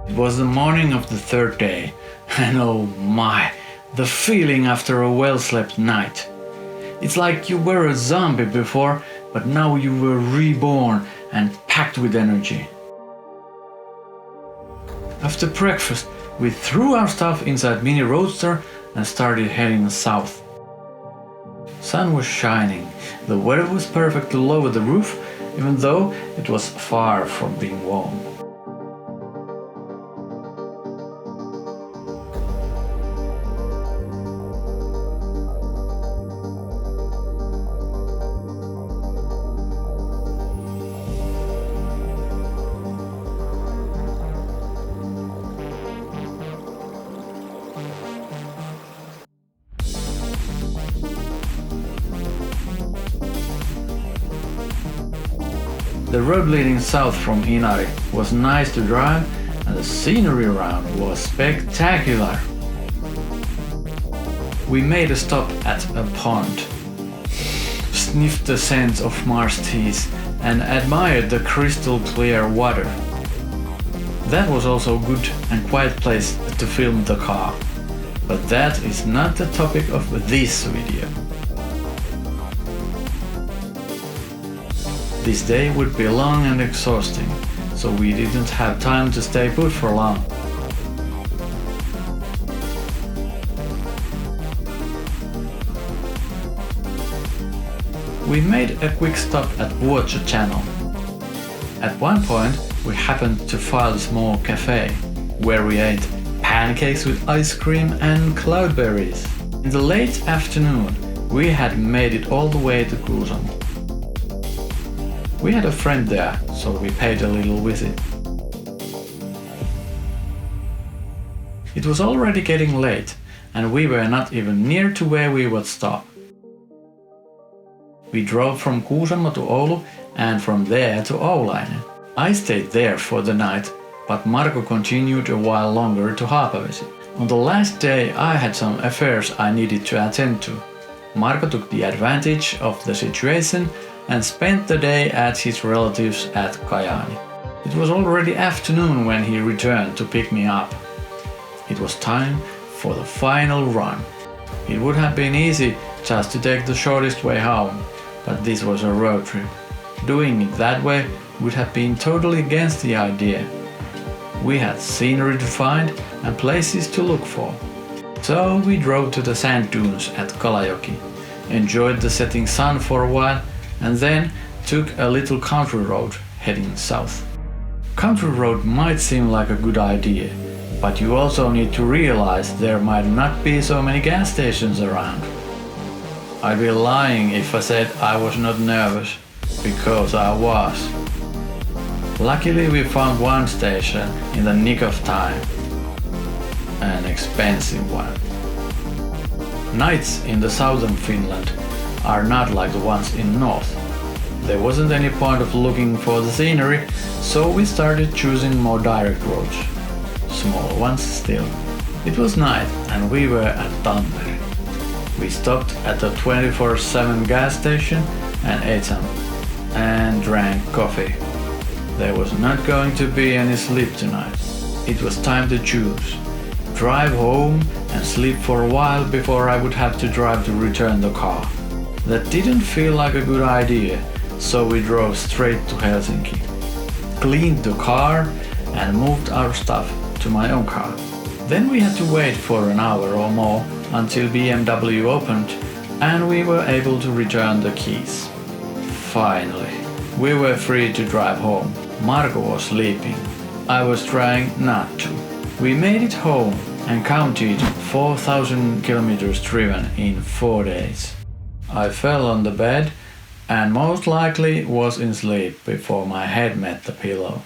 It was the morning of the third day, and oh my, the feeling after a well-slept night. It's like you were a zombie before, but now you were reborn and packed with energy. After breakfast, we threw our stuff inside Mini Roadster and started heading south. Sun was shining, the weather was perfect to lower the roof, even though it was far from being warm. The road leading south from Inari was nice to drive, and the scenery around was spectacular. We made a stop at a pond, sniffed the scent of marsh teas, and admired the crystal clear water. That was also a good and quiet place to film the car, but that is not the topic of this video. This day would be long and exhausting, so we didn't have time to stay put for long. We made a quick stop at Vuotsa Channel. At one point, we happened to find a small cafe, where we ate pancakes with ice cream and cloudberries. In the late afternoon, we had made it all the way to Kuusamo. We had a friend there, so we paid a little visit. It was already getting late, and we were not even near to where we would stop. We drove from Kuusamo to Oulu and from there to Oulainen. I stayed there for the night, but Marko continued a while longer to Haapavesi. On the last day I had some affairs I needed to attend to. Marko took the advantage of the situation and spent the day at his relatives at Kajaani. It was already afternoon when he returned to pick me up. It was time for the final run. It would have been easy just to take the shortest way home, but this was a road trip. Doing it that way would have been totally against the idea. We had scenery to find and places to look for. So we drove to the sand dunes at Kalajoki, enjoyed the setting sun for a while, and then took a little country road heading south. Country road might seem like a good idea, but you also need to realize there might not be so many gas stations around. I'd be lying if I said I was not nervous, because I was. Luckily we found one station in the nick of time. An expensive one. Nights in the southern Finland are not like the ones in north. There wasn't any point of looking for the scenery, so we started choosing more direct roads. Small ones still. It was night and we were at Tampere. We stopped at the 24/7 gas station and ate some and drank coffee. There was not going to be any sleep tonight. It was time to choose. Drive home and sleep for a while before I would have to drive to return the car. That didn't feel like a good idea, so we drove straight to Helsinki. Cleaned the car and moved our stuff to my own car. Then we had to wait for an hour or more until BMW opened and we were able to return the keys. Finally, we were free to drive home. Marko was sleeping. I was trying not to. We made it home and counted 4,000 kilometers driven in 4 days. I fell on the bed and most likely was in sleep before my head met the pillow.